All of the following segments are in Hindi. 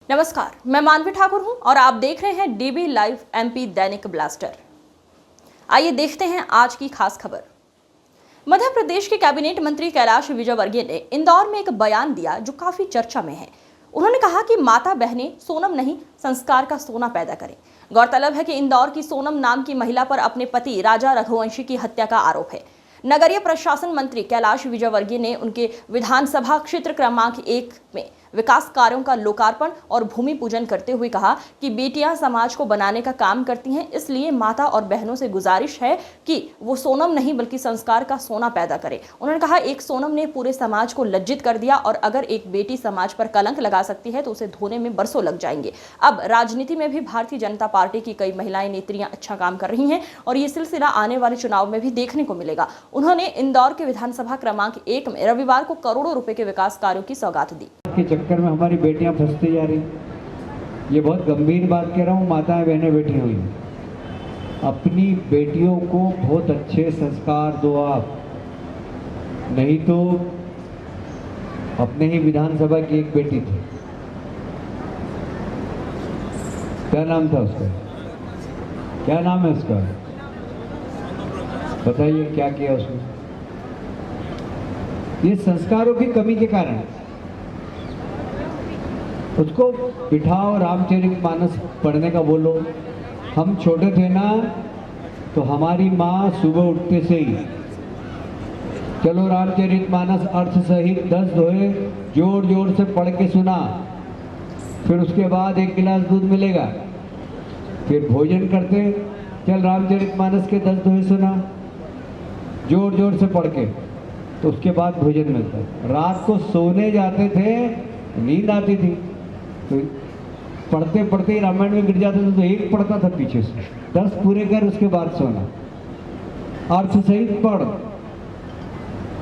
नमस्कार, मैं मानवी ठाकुर हूं और आप देख रहे हैं डीबी लाइव एमपी दैनिक ब्लास्टर। आइए देखते हैं आज की खास खबर। मध्य प्रदेश के कैबिनेट मंत्री कैलाश विजयवर्गीय ने इंदौर में एक बयान दिया जो काफी चर्चा में है। उन्होंने कहा कि माता बहनें सोनम नहीं, संस्कार का सोना पैदा करें। गौरतलब है कि इंदौर की सोनम नाम की महिला पर अपने पति राजा रघुवंशी की हत्या का आरोप है। नगरीय प्रशासन मंत्री कैलाश विजयवर्गीय ने उनके विधानसभा क्षेत्र क्रमांक 1 में विकास कार्यों का लोकार्पण और भूमि पूजन करते हुए कहा कि बेटियां समाज को बनाने का काम करती हैं, इसलिए माता और बहनों से गुजारिश है कि वो सोनम नहीं बल्कि संस्कार का सोना पैदा करें। उन्होंने कहा, एक सोनम ने पूरे समाज को लज्जित कर दिया और अगर एक बेटी समाज पर कलंक लगा सकती है तो उसे धोने में बरसों लग जाएंगे। अब राजनीति में भी भारतीय जनता पार्टी की कई महिलाएं नेत्रियां अच्छा काम कर रही हैं और ये सिलसिला आने वाले चुनाव में भी देखने को मिलेगा। उन्होंने इंदौर के विधानसभा क्रमांक 1 में रविवार को करोड़ों रुपए के विकास कार्यों की सौगात दी। के चक्कर में हमारी बेटियां फंसती जा रही, ये बहुत गंभीर बात कह रहा हूँ। माताएं बहनें बैठी हुई हैं, अपनी बेटियों को बहुत अच्छे संस्कार दो आप, नहीं तो अपने ही विधानसभा की एक बेटी थी, क्या नाम था उसका, क्या नाम है उसका, बताइए क्या किया उसने। ये संस्कारों की कमी के कारण उसको बिठाओ, रामचरितमानस पढ़ने का बोलो। हम छोटे थे ना तो हमारी माँ सुबह उठते से ही चलो रामचरितमानस अर्थ सहित 10 दोहे जोर जोर से पढ़ के सुना, फिर उसके बाद 1 गिलास दूध मिलेगा, फिर भोजन करते, चल रामचरितमानस के 10 दोहे सुना जोर जोर से पढ़ के, तो उसके बाद भोजन मिलता। रात को सोने जाते थे, नींद आती थी तो पढ़ते पढ़ते ही रामायण में गिर जाते थे तो एक पढ़ता था पीछे से, 10 पूरे कर उसके बाद सोना। अर्थ सहित पढ़,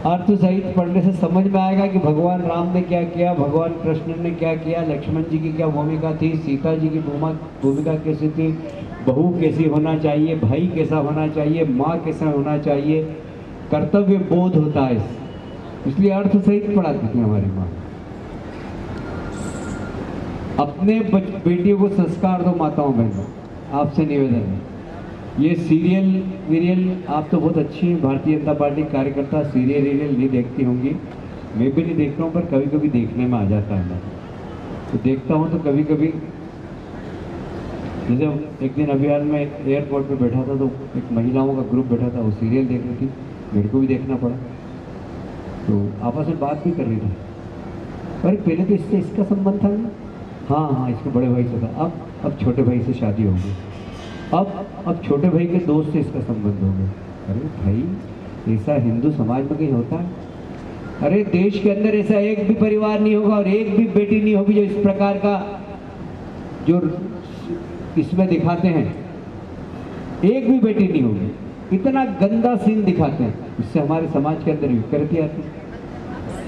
अर्थ सहित पढ़ने से समझ में आएगा कि भगवान राम ने क्या किया, भगवान कृष्ण ने क्या किया, लक्ष्मण जी की क्या भूमिका थी, सीता जी की भूमिका कैसी थी, बहू कैसी होना चाहिए, भाई कैसा होना चाहिए, माँ कैसा होना चाहिए, कर्तव्य बोध होता है। इसलिए अर्थ सहित पढ़ाती थी हमारी माँ। अपने बेटियों को संस्कार दो माताओं बहनों, आपसे निवेदन है। ये सीरियल आप तो बहुत अच्छी भारतीय जनता पार्टी कार्यकर्ता सीरियल नहीं देखती होंगी, मैं भी नहीं देख रहा हूँ, पर कभी कभी देखने में आ जाता है। तो देखता हूँ तो कभी कभी, जैसे एक दिन अभियान में एयरपोर्ट पे बैठा था तो एक महिलाओं का ग्रुप बैठा था, वो सीरियल देख रही थी, मेरे को भी देखना पड़ा, तो आपस में बात भी कर रही थी। अरे पहले तो इससे इसका संबंध था ना, हाँ इसके बड़े भाई से था, अब छोटे भाई से शादी होगी, अब छोटे भाई के दोस्त से इसका संबंध हो गया। अरे भाई, ऐसा हिंदू समाज में कहीं होता है? अरे देश के अंदर ऐसा एक भी परिवार नहीं होगा और एक भी बेटी नहीं होगी जो इस प्रकार का जो इसमें दिखाते हैं, एक भी बेटी नहीं होगी। इतना गंदा सीन दिखाते हैं, इससे हमारे समाज के अंदर विकृति आती है,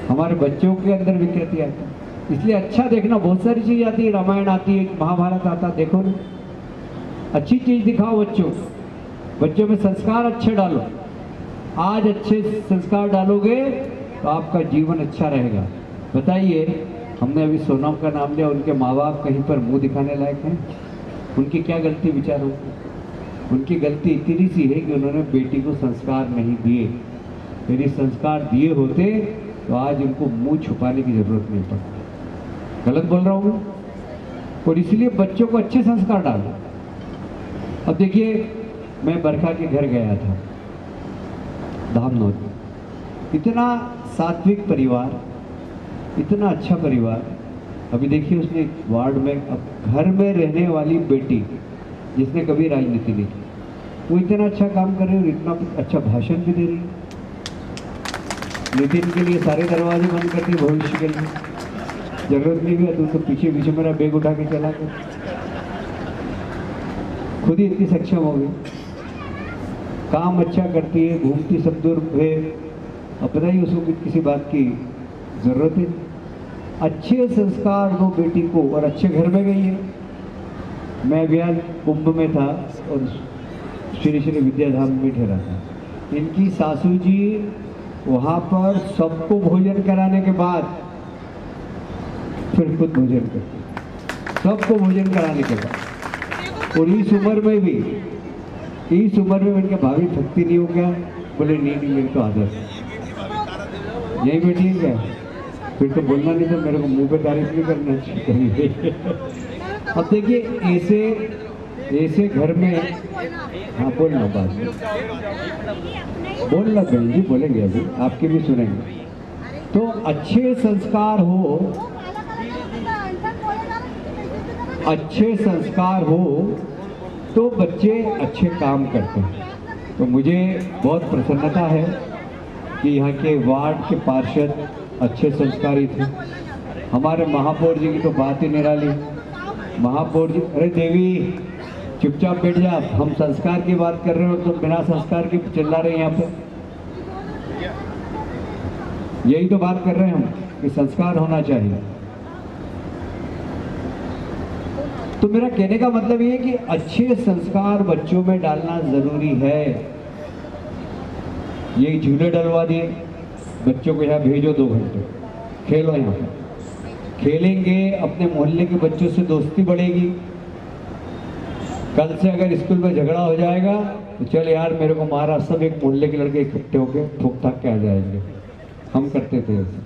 हमारे बच्चों के अंदर विकृति आती है। इसलिए अच्छा देखना, बहुत सारी चीज़ आती है, रामायण आती है, महाभारत आता, देखो ना, अच्छी चीज़ दिखाओ बच्चों में संस्कार अच्छे डालो। आज अच्छे संस्कार डालोगे तो आपका जीवन अच्छा रहेगा। बताइए, हमने अभी सोनम का नाम लिया, उनके माँ बाप कहीं पर मुंह दिखाने लायक हैं? उनकी क्या गलती विचारों? उनकी गलती इतनी सी है कि उन्होंने बेटी को संस्कार नहीं दिए। यदि संस्कार दिए होते तो आज उनको मुंह छुपाने की जरूरत नहीं पड़ती। गलत बोल रहा हूँ? और इसलिए बच्चों को अच्छे संस्कार डालो। अब देखिए, मैं बरखा के घर गया था धामनौर, इतना सात्विक परिवार, इतना अच्छा परिवार। अभी देखिए, उसने वार्ड में, अब घर में रहने वाली बेटी जिसने कभी राजनीति नहीं की, वो इतना अच्छा काम कर रही है और इतना अच्छा भाषण भी दे रही है। नितिन के लिए सारे दरवाजे बंद करती है भविष्य के लिए, जरूरत नहीं है तो पीछे पीछे मेरा बैग उठा के चला गया, खुद ही इतनी सक्षम हो गई, काम अच्छा करती है, घूमती सब दूर है। अब बताइए, उसको किसी बात की जरूरत है? अच्छे संस्कार दो बेटी को, और अच्छे घर में गई है। मैं अभियान कुंभ में था और श्री श्री विद्याधाम में ठहरा था। इनकी सासू जी वहाँ पर सबको भोजन कराने के बाद फिर खुद भोजन करते। सबको भोजन कराने के बाद। और इस उम्र में इनके भाभी थकती नहीं हो क्या? बोले नहीं मेरी तो आदत है, यही बैठी है क्या? फिर तो बोलना नहीं, तो मेरे को मुंह पे तारीफ नहीं करना चाहिए। अब देखिए ऐसे घर में, हाँ बोलना बात बोलना बहन जी, बोलेंगे अभी आपके भी सुनेंगे। तो अच्छे संस्कार हो तो बच्चे अच्छे काम करते हैं। तो मुझे बहुत प्रसन्नता है कि यहाँ के वार्ड के पार्षद अच्छे संस्कारी थे। हमारे महापौर जी की तो बात ही निराली। महापौर जी, अरे देवी चुपचाप बैठ जा, हम संस्कार की बात कर रहे हो तो बिना संस्कार के चिल्ला रहे हैं यहाँ पे। यही तो बात कर रहे हैं हम कि संस्कार होना चाहिए। तो मेरा कहने का मतलब ये है कि अच्छे संस्कार बच्चों में डालना जरूरी है। ये झूले डलवा दिए, बच्चों को यहाँ भेजो 2 घंटे खेलो, यहाँ पर खेलेंगे, अपने मोहल्ले के बच्चों से दोस्ती बढ़ेगी। कल से अगर स्कूल में झगड़ा हो जाएगा तो चल यार मेरे को मारा, सब एक मोहल्ले के लड़के इकट्ठे होकर ठोक ठाक के आ जाएंगे। हम करते थे ऐसे।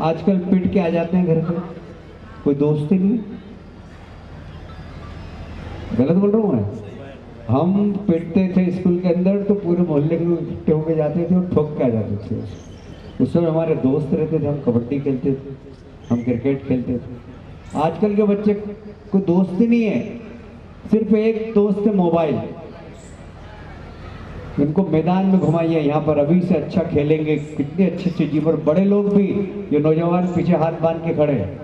आजकल पिट के आ जाते हैं घर पे, कोई दोस्त ही नहीं। गलत बोल रहा हूँ मैं? हम पिटते थे स्कूल के अंदर तो पूरे मोहल्ले के लोग इकट्ठे होकर जाते थे और ठोक के आ जाते थे। उस समय हमारे दोस्त रहते थे, हम कबड्डी खेलते थे, हम क्रिकेट खेलते थे। आजकल के बच्चे कोई दोस्त ही नहीं है, सिर्फ एक दोस्त है मोबाइल। इनको मैदान में घुमाइए, यहाँ पर अभी से अच्छा खेलेंगे, कितने अच्छे जीवन। बड़े लोग भी, ये नौजवान पीछे हाथ बांध के खड़े हैं,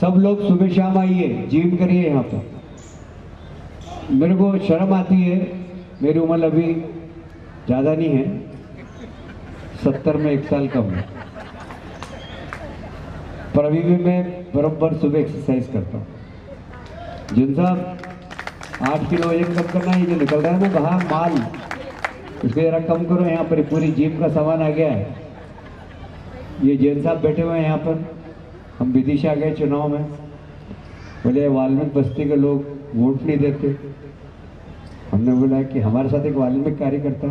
सब लोग सुबह शाम आइए, जिम करिए यहाँ पर। मेरे को शर्म आती है, मेरी उम्र अभी ज़्यादा नहीं है, 70 में 1 साल कम है, पर अभी भी मैं बराबर सुबह एक्सरसाइज करता हूँ। जिन साहब 8 किलो वजन कम करना है, ये जो निकल रहा है ना बाहर माल, इसको जरा कम करो। यहाँ पर पूरी जिम का सामान आ गया है। ये जैन साहब बैठे हुए हैं यहाँ पर। हम विदिशा गए चुनाव में, बोले वाल्मीकि बस्ती के लोग वोट नहीं देते। हमने बोला कि हमारे साथ एक वाल्मीकि कार्यकर्ता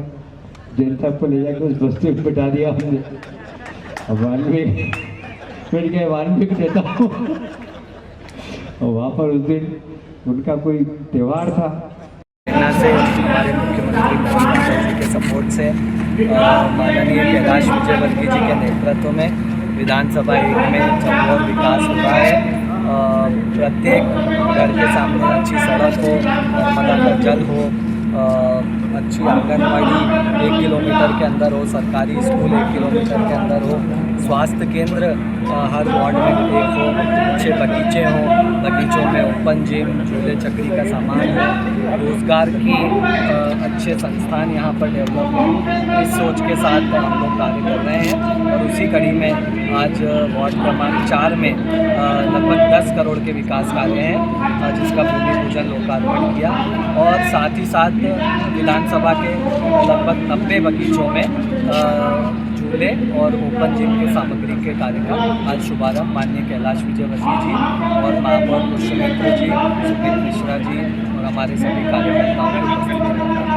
जैन साहब को ले जाकर उस बस्ती में बिठा दिया हमने। अब वाल्मीकि फिर क्या वाल्मीकि देता हूँ। और वहाँ पर उस दिन उनका कोई त्यौहार था। से हमारे मुख्यमंत्री मोहन जी के सपोर्ट से माननीय कैलाश विजयवर्गीय जी के नेतृत्व में विधानसभा 1 में चौमुखी विकास हुआ है। प्रत्येक घर के सामने अच्छी सड़क हो, नर्मदा का जल हो, अच्छी आंगनबाड़ी 1 किलोमीटर के अंदर हो, सरकारी स्कूल 1 किलोमीटर के अंदर हो, स्वास्थ्य केंद्र हर वार्ड में 1 हो, अच्छे बगीचे हों, बगीचों में ओपन जिम, झूले चक्री का सामान हो, रोज़गार की अच्छे संस्थान यहाँ पर डेवलप हो। इस सोच के साथ हम लोग कार्य कर रहे हैं। और उसी कड़ी में आज वार्ड क्रमांक 4 में लगभग 10 करोड़ के विकास कार्य हैं, जिसका भूमि पूजन लोकार्पण किया। और साथ ही साथ विधानसभा के लगभग 90 बगीचों में झूले और ओपन जिम के सामग्री के कार्य का आज शुभारंभ माननीय कैलाश विजयवर्गीय जी और महापौर पुष्पेंद्र जी, सुमित मिश्रा जी और हमारे सभी कार्यकर्ताओं की उपस्थिति में